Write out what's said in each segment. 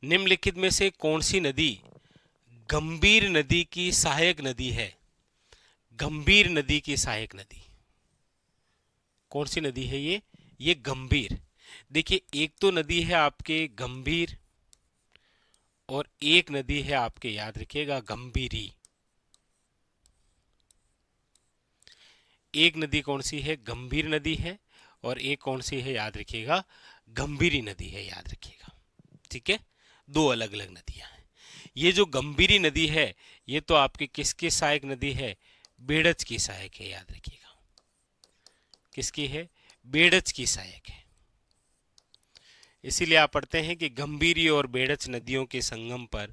निम्नलिखित में से कौन सी नदी गंभीर नदी की सहायक नदी है? गंभीर नदी की सहायक नदी कौन सी नदी है? ये गंभीर। देखिए, एक तो नदी है आपके गंभीर और एक नदी है आपके, याद रखिएगा, गंभीरी। एक नदी कौन सी है? गंभीर नदी है। और एक कौन सी है? याद रखिएगा, गंभीरी नदी है, याद रखिएगा। ठीक है, दो अलग अलग नदियां हैं। ये जो गंभीरी नदी है ये तो आपकी किसकी सहायक नदी है? बेड़च की सहायक है, याद रखिएगा। किसकी है? बेड़च की सहायक है। इसीलिए आप पढ़ते हैं कि गंभीरी और बेड़च नदियों के संगम पर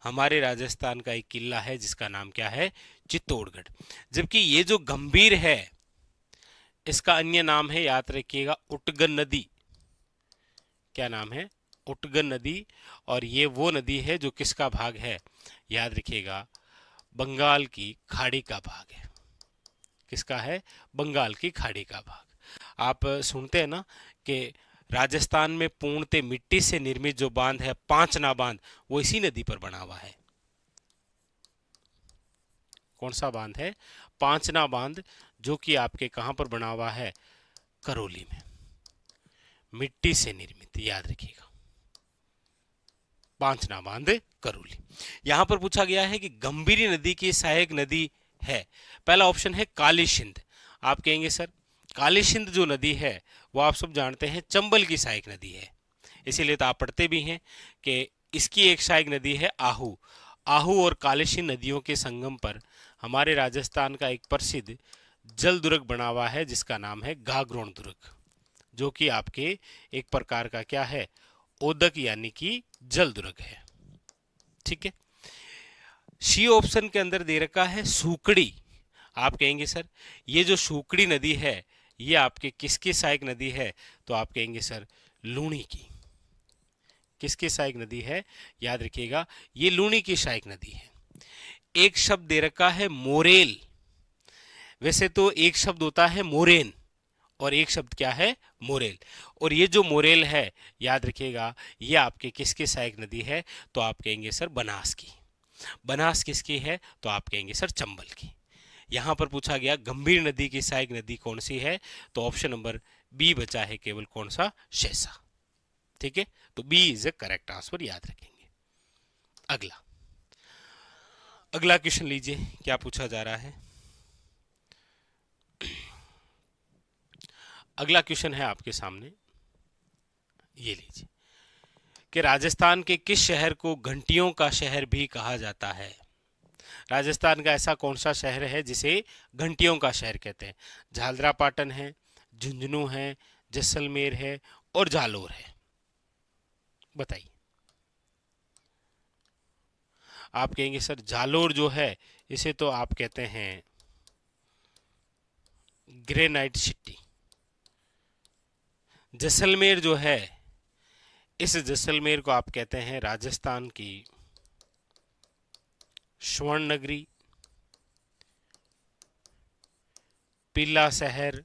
हमारे राजस्थान का एक किला है जिसका नाम क्या है? चित्तौड़गढ़। जबकि ये जो गंभीर है इसका अन्य नाम है, याद रखिएगा, उटगन नदी। क्या नाम है? उटगन नदी। और ये वो नदी है जो किसका भाग है? याद रखिएगा, बंगाल की खाड़ी का भाग है। किसका है? बंगाल की खाड़ी का भाग। आप सुनते हैं ना कि राजस्थान में पूर्णतः मिट्टी से निर्मित जो बांध है, पांचना बांध, वो इसी नदी पर बना हुआ है। कौन सा बांध है? पांचना बांध, जो कि आपके कहां पर बना हुआ है? करौली में। मिट्टी से निर्मित, याद रखिएगा, पांचना बांध, करौली। यहां पर पूछा गया है कि गंभीरी नदी की सहायक नदी है। पहला ऑप्शन है काली सिंध। आप कहेंगे सर, काली सिंध जो नदी है वो आप सब जानते हैं चंबल की सहायक नदी है। इसीलिए तो आप पढ़ते भी हैं कि इसकी एक सहायक नदी है आहू। आहू और काली सिंध नदियों के संगम पर हमारे राजस्थान का एक प्रसिद्ध जल दुर्ग बना हुआ है जिसका नाम है गागरोन दुर्ग, जो कि आपके एक प्रकार का क्या है? ओदक यानी कि जल दुर्ग है। ठीक है, सी ऑप्शन के अंदर दे रखा है सूकड़ी। आप कहेंगे सर ये जो सूकड़ी नदी है ये आपके किसकी सहायक नदी है? तो आप कहेंगे सर लूणी की। किसकी सहायक नदी है? याद रखिएगा, ये लूणी की सहायक नदी है। एक शब्द दे रखा है मोरेल। वैसे तो एक शब्द होता है मोरेन और एक शब्द क्या है? मोरेल। और ये जो मोरेल है, याद रखिएगा, ये आपके किसकी सहायक नदी है? तो आप कहेंगे सर बनास की। बनास किसकी है? तो आप कहेंगे सर चंबल की। यहां पर पूछा गया गंभीर नदी की सहायक नदी कौन सी है? तो ऑप्शन नंबर बी बचा है केवल, कौन सा? शेषा। ठीक है, तो B is a correct answer, याद रखेंगे। अगला अगला क्वेश्चन लीजिए, क्या पूछा जा रहा है। अगला क्वेश्चन है आपके सामने, ये लीजिए कि राजस्थान के किस शहर को घंटियों का शहर भी कहा जाता है? राजस्थान का ऐसा कौन सा शहर है जिसे घंटियों का शहर कहते हैं? झालरा पाटन है, झुंझुनू है, जैसलमेर है और जालोर है। बताइए। आप कहेंगे सर जालोर जो है इसे तो आप कहते हैं ग्रेनाइट सिटी। जैसलमेर जो है, इस जैसलमेर को आप कहते हैं राजस्थान की स्वर्ण नगरी, पीला शहर,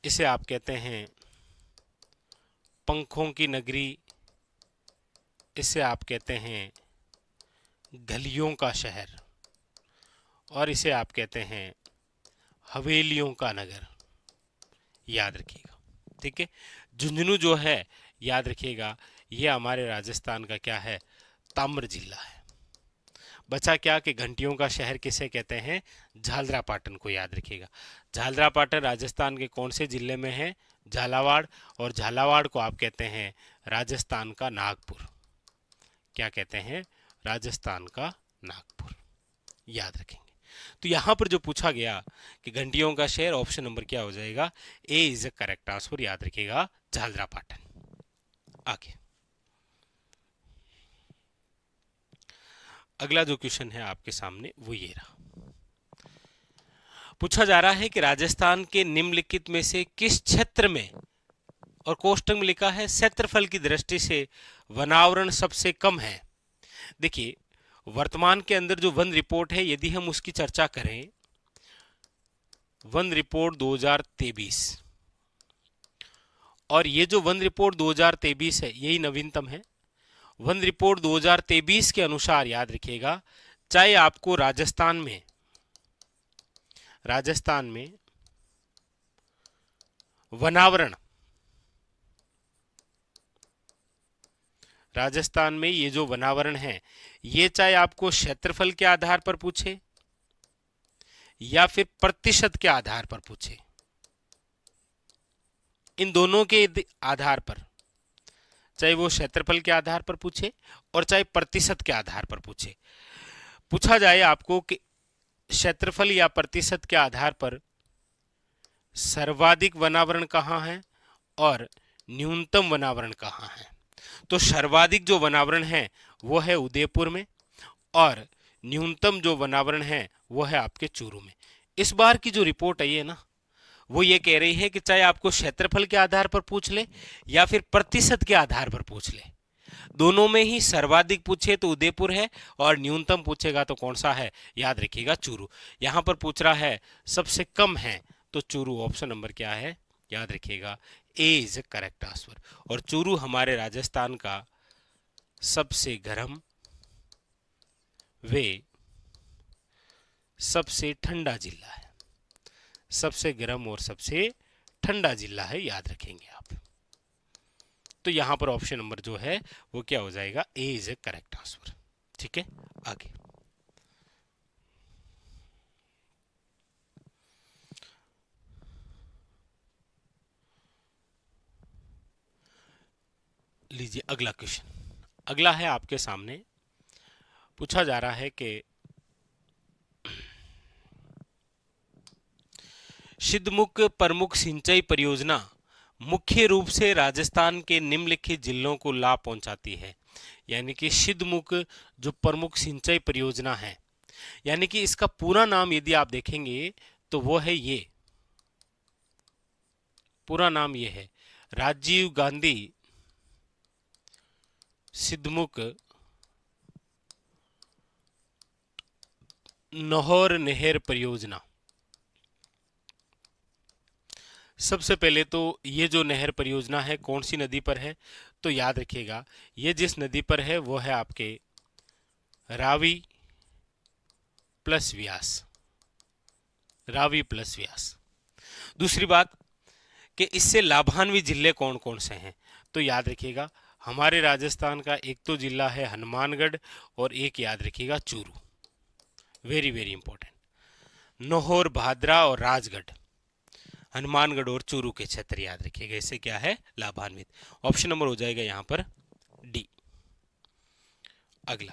इसे आप कहते हैं पंखों की नगरी, इसे आप कहते हैं गलियों का शहर, और इसे आप कहते हैं हवेलियों का नगर। याद रखिएगा। ठीक है, झुंझुनू जो है, याद रखिएगा, यह हमारे राजस्थान का क्या है? ताम्र जिला है। बचा क्या कि घंटियों का शहर किसे कहते हैं? झालरा पाटन को, याद रखिएगा। झालरा पाटन राजस्थान के कौन से जिले में है? झालावाड़। और झालावाड़ को आप कहते हैं राजस्थान का नागपुर। क्या कहते हैं? राजस्थान का नागपुर। याद रखेंगे। तो यहां पर जो पूछा गया कि घंटियों का शहर, ऑप्शन नंबर क्या हो जाएगा? ए इज अ करेक्ट आंसर, याद रखिएगा, झालरा पाटन। आगे अगला जो क्वेश्चन है आपके सामने वो ये रहा। पूछा जा रहा है कि राजस्थान के निम्नलिखित में से किस क्षेत्र में, और कोष्टक में लिखा है क्षेत्रफल की दृष्टि से वनावरण सबसे कम है। देखिए, वर्तमान के अंदर जो वन रिपोर्ट है, यदि हम उसकी चर्चा करें, वन रिपोर्ट 2023, और ये जो वन रिपोर्ट 2023 है यही नवीनतम है। वन रिपोर्ट 2023 के अनुसार याद रखिएगा, चाहे आपको राजस्थान में वनावरण, राजस्थान में ये जो वनावरण है ये चाहे आपको क्षेत्रफल के आधार पर पूछे या फिर प्रतिशत के आधार पर पूछे, इन दोनों के आधार पर, चाहे वो क्षेत्रफल के आधार पर पूछे और चाहे प्रतिशत के आधार पर पूछा जाए आपको कि क्षेत्रफल या प्रतिशत के आधार पर सर्वाधिक वनावरण कहाँ है और न्यूनतम वनावरण कहाँ है, तो सर्वाधिक जो वनावरण है वो है उदयपुर में और न्यूनतम जो वनावरण है वो है आपके चूरू में। इस बार की जो रिपोर्ट आई है ना, वो ये कह रही है कि चाहे आपको क्षेत्रफल के आधार पर पूछ ले या फिर प्रतिशत के आधार पर पूछ ले, दोनों में ही सर्वाधिक पूछे तो उदयपुर है और न्यूनतम पूछेगा तो कौन सा है, याद रखिएगा चूरू। यहां पर पूछ रहा है सबसे कम है तो चूरू, ऑप्शन नंबर क्या है, याद रखिएगा ए इज करेक्ट आंसर। और चूरू हमारे राजस्थान का सबसे गर्म वे सबसे ठंडा जिला है, सबसे गर्म और सबसे ठंडा जिला है, याद रखेंगे आप। तो यहां पर ऑप्शन नंबर जो है वो क्या हो जाएगा, ए इज ए करेक्ट आंसर। ठीक है, आगे लीजिए अगला क्वेश्चन। अगला है आपके सामने, पूछा जा रहा है कि सिद्धमुख प्रमुख सिंचाई परियोजना मुख्य रूप से राजस्थान के निम्नलिखित जिलों को लाभ पहुंचाती है। यानी कि सिद्धमुख जो प्रमुख सिंचाई परियोजना है, यानी कि इसका पूरा नाम यदि आप देखेंगे तो वो है ये, पूरा नाम ये है राजीव गांधी सिद्धमुख नहर नहर परियोजना। सबसे पहले तो ये जो नहर परियोजना है कौन सी नदी पर है, तो याद रखिएगा ये जिस नदी पर है वो है आपके रावी प्लस व्यास, रावी प्लस व्यास। दूसरी बात कि इससे लाभान्वित जिले कौन कौन से हैं, तो याद रखिएगा हमारे राजस्थान का एक तो जिला है हनुमानगढ़ और एक याद रखिएगा Churu, very very important. Nohar, Bhadra और राजगढ़, हनुमानगढ़ और चूरू के क्षेत्र याद रखिएगा, इससे क्या है लाभान्वित। ऑप्शन नंबर हो जाएगा यहां पर डी। अगला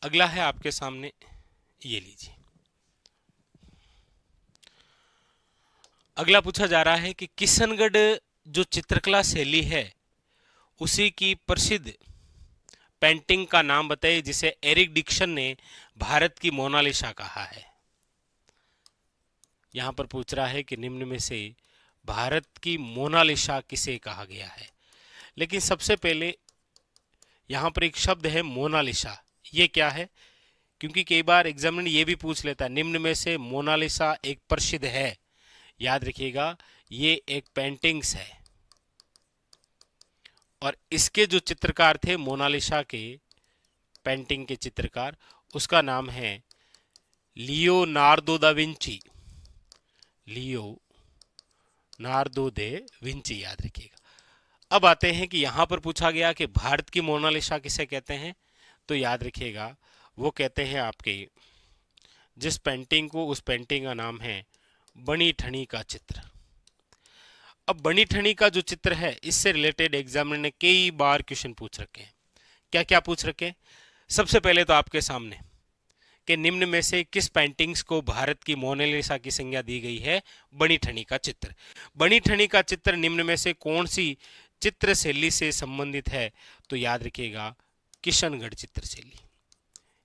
अगला है आपके सामने, ये लीजिए। अगला पूछा जा रहा है कि किशनगढ़ जो चित्रकला शैली है उसी की प्रसिद्ध पेंटिंग का नाम बताइए जिसे एरिक डिक्सन ने भारत की मोनालिसा कहा है। यहां पर पूछ रहा है कि निम्न में से भारत की मोनालिसा किसे कहा गया है। लेकिन सबसे पहले यहां पर एक शब्द है मोनालिसा, ये क्या है, क्योंकि कई बार एग्जामिनर ये भी पूछ लेता है निम्न में से मोनालिसा एक प्रसिद्ध है, याद रखिएगा ये एक पेंटिंग्स है और इसके जो चित्रकार थे मोनालिसा के पेंटिंग के चित्रकार, उसका नाम है लियोनार्दो दा विंची, लियोनार्दो दे विंची, याद रखिएगा। अब आते हैं कि यहां पर पूछा गया कि भारत की मोनालिसा किसे कहते हैं, तो याद रखिएगा वो कहते हैं आपके जिस पेंटिंग को, उस पेंटिंग का नाम है बनी ठनी का चित्र। अब बनी ठनी का जो चित्र है इससे रिलेटेड एग्जामिनर ने कई बार क्वेश्चन पूछ रखे हैं। क्या क्या पूछ रखे हैं, सबसे पहले तो आपके सामने कि निम्न में से किस पेंटिंग्स को भारत की मोनालिसा की संज्ञा दी गई है, बनी ठनी का चित्र। बनी ठनी का चित्र निम्न में से कौन सी चित्र शैली से संबंधित है, तो याद रखिएगा किशनगढ़ चित्र शैली,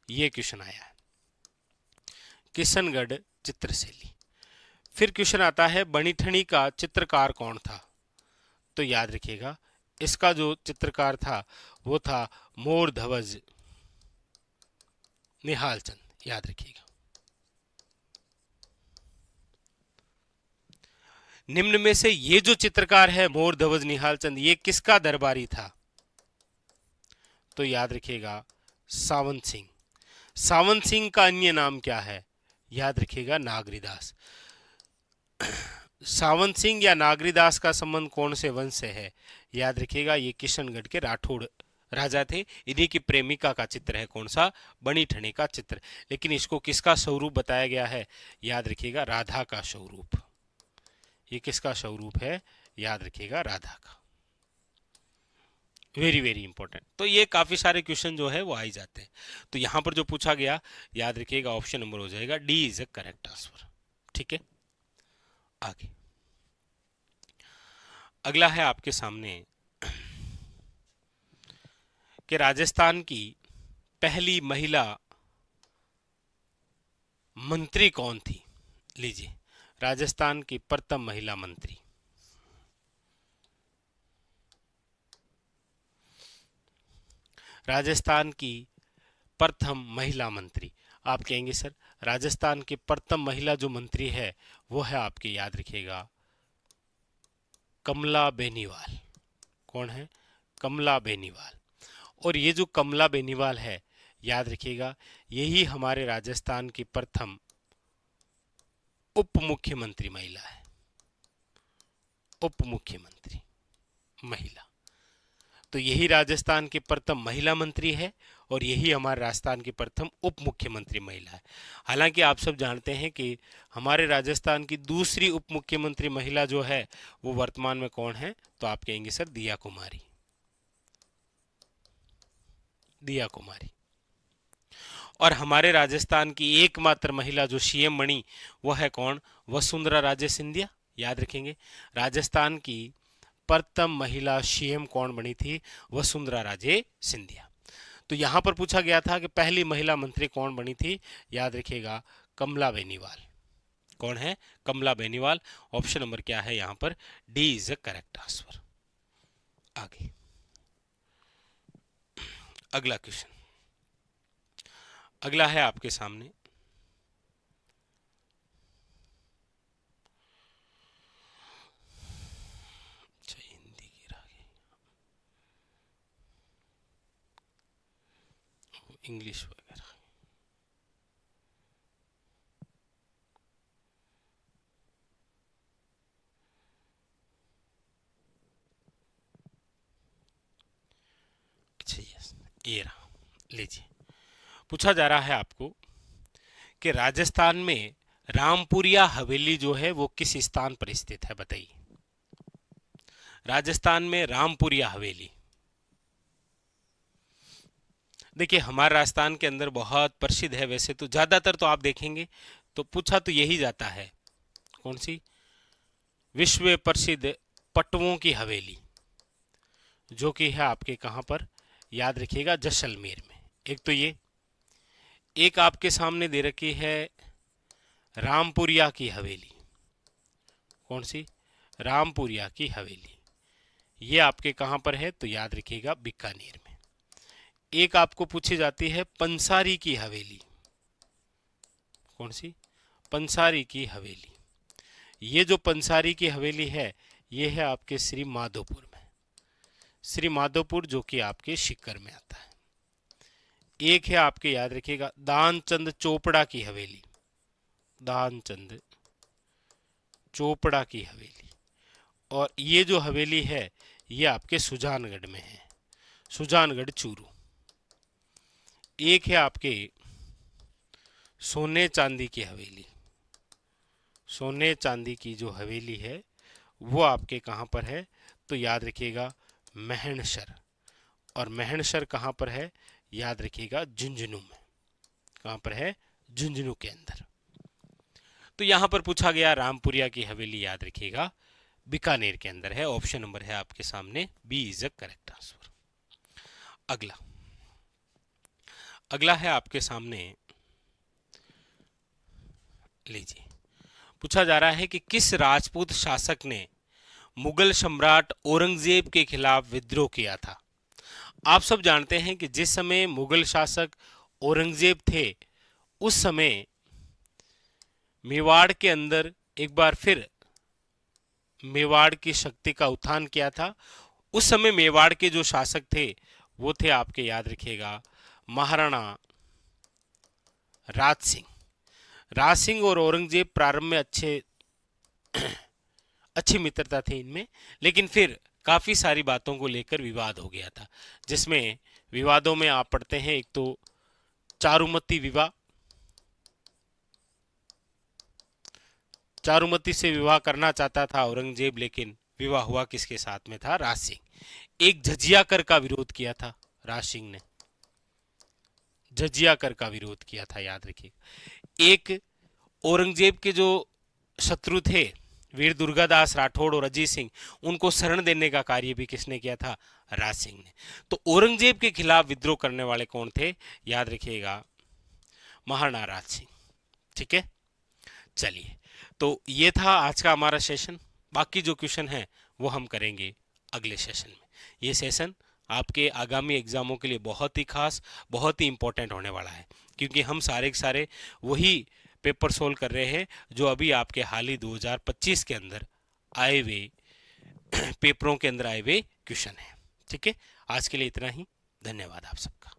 ये क्वेश्चन आया है, किशनगढ़ चित्र शैली। फिर क्वेश्चन आता है बनी ठनी का चित्रकार कौन था, तो याद रखिएगा इसका जो चित्रकार था वो था मोर ध्वज निहाल चंद, याद रखिएगा। निम्न में से ये जो चित्रकार है मोर ध्वज निहाल चंद, ये किसका दरबारी था? तो याद रखिएगा सावंत सिंह। सावंत सिंह का अन्य नाम क्या है? याद रखिएगा नागरीदास। सावंत सिंह या नागरीदास का संबंध कौन से वंश से है? याद रखिएगा ये किशनगढ़ के राठौड़ राजा थे। इन्हीं की प्रेमिका का चित्र है कौन सा? बनी ठनी का चित्र। लेकिन इसको किसका स्वरूप बताया गया है? याद रखिएगा राधा का स्वरूप। ये किसका स्वरूप है? याद रखिएगा राधा का। Very very important. तो ये काफी सारे क्वेश्चन जो है वो आ ही जाते हैं। तो यहां पर जो पूछा गया, याद रखिएगा ऑप्शन नंबर हो जाएगा D is a correct answer. ठीक है, आगे अगला है आपके सामने कि राजस्थान की पहली महिला मंत्री कौन थी? लीजिए, राजस्थान की प्रथम महिला मंत्री। राजस्थान की प्रथम महिला मंत्री। आप कहेंगे सर राजस्थान की प्रथम महिला जो मंत्री है वो है आपके, याद रखिएगा, कमला बेनीवाल। कौन है? कमला बेनीवाल। और ये जो कमला बेनीवाल है, याद रखिएगा, यही हमारे राजस्थान की प्रथम उप मुख्यमंत्री महिला है। उप मुख्यमंत्री महिला। तो यही राजस्थान की प्रथम महिला मंत्री है और यही हमारे राजस्थान की प्रथम उप मुख्यमंत्री महिला है। हालांकि आप सब जानते हैं कि हमारे राजस्थान की दूसरी उप मुख्यमंत्री महिला जो है वो वर्तमान में कौन है? तो आप कहेंगे सर दिया कुमारी। दिया कुमारी। और हमारे राजस्थान की एकमात्र महिला जो सीएम बनी वो है कौन? वसुंधरा राजे सिंधिया। याद रखेंगे, राजस्थान की प्रथम महिला सीएम कौन बनी थी? वसुंधरा राजे सिंधिया। तो यहां पर पूछा गया था कि पहली महिला मंत्री कौन बनी थी? याद रखिएगा कमला बेनीवाल। कौन है? कमला बेनीवाल। ऑप्शन नंबर क्या है यहां पर? D is a correct answer. आगे अगला क्वेश्चन, अगला है आपके सामने हिंदी की रागे, इंग्लिश वगैरह। अच्छा ये रहा, लीजिए। पूछा जा रहा है आपको कि राजस्थान में रामपुरिया हवेली जो है वो किस स्थान पर स्थित है? बताइए। राजस्थान में रामपुरिया हवेली, देखिए हमारे राजस्थान के अंदर बहुत प्रसिद्ध है। वैसे तो ज्यादातर तो आप देखेंगे तो पूछा तो यही जाता है, कौन सी? विश्व प्रसिद्ध पटवों की हवेली, जो कि है आपके कहां पर? याद रखिएगा जैसलमेर में। एक तो ये, एक आपके सामने दे रखी है रामपुरिया की हवेली। कौन सी? रामपुरिया की हवेली। ये आपके कहां पर है? तो याद रखिएगा बीकानेर में। एक आपको पूछी जाती है पंसारी की हवेली। कौन सी? पंसारी की हवेली। ये जो पंसारी की हवेली है ये है आपके श्री माधोपुर में। श्री माधोपुर जो कि आपके सीकर में आता है। एक है आपके, याद रखिएगा, दानचंद चोपड़ा की हवेली। दानचंद चोपड़ा की हवेली। और ये जो हवेली है ये आपके सुजानगढ़ में है, सुजानगढ़ चूरू। एक है आपके सोने चांदी की हवेली। सोने चांदी की जो हवेली है वो आपके कहां पर है? तो याद रखिएगा महणसर। और महणसर कहां पर है? याद रखिएगा झुंझुनू में। कहां पर है? झुंझुनू के अंदर। तो यहां पर पूछा गया रामपुरिया की हवेली, याद रखिएगा बीकानेर के अंदर है। ऑप्शन नंबर है आपके सामने B is a correct answer. अगला, अगला है आपके सामने, लीजिए। पूछा जा रहा है कि किस राजपूत शासक ने मुगल सम्राट औरंगजेब के खिलाफ विद्रोह किया था? आप सब जानते हैं कि जिस समय मुगल शासक औरंगजेब थे उस समय मेवाड़ के अंदर एक बार फिर मेवाड़ की शक्ति का उत्थान किया था? उस समय मेवाड़ के जो शासक थे वो थे आपके, याद रखिएगा, महाराणा राज सिंह। राज सिंह और औरंगजेब प्रारंभ में अच्छी मित्रता थी इनमें, लेकिन फिर काफी सारी बातों को लेकर विवाद हो गया था, जिसमें विवादों में आप पढ़ते हैं, एक तो चारुमती विवाह, चारुमती से विवाह करना चाहता था औरंगजेब, लेकिन विवाह हुआ किसके साथ में था? राज सिंह। एक झजिया कर का विरोध किया था राज सिंह ने, झजिया कर का विरोध किया था, याद रखिए। एक औरंगजेब के जो शत्रु थे वीर दुर्गादास राठौड़ और अजीत सिंह, उनको शरण देने का कार्य भी किसने किया था? राज सिंह ने। तो औरंगजेब के खिलाफ विद्रोह करने वाले कौन थे? याद रखिएगा, महाराणा राज सिंह। ठीक है, चलिए, तो ये था आज का हमारा सेशन। बाकी जो क्वेश्चन है वो हम करेंगे अगले सेशन में। ये सेशन आपके आगामी एग्जामों के लिए बहुत ही खास, बहुत ही इंपॉर्टेंट होने वाला है, क्योंकि हम सारे के सारे वही पेपर सोल्व कर रहे हैं जो अभी आपके हाल ही 2025 के अंदर आए हुए पेपरों के अंदर आए हुए क्वेश्चन है। ठीक है, आज के लिए इतना ही। धन्यवाद आप सबका।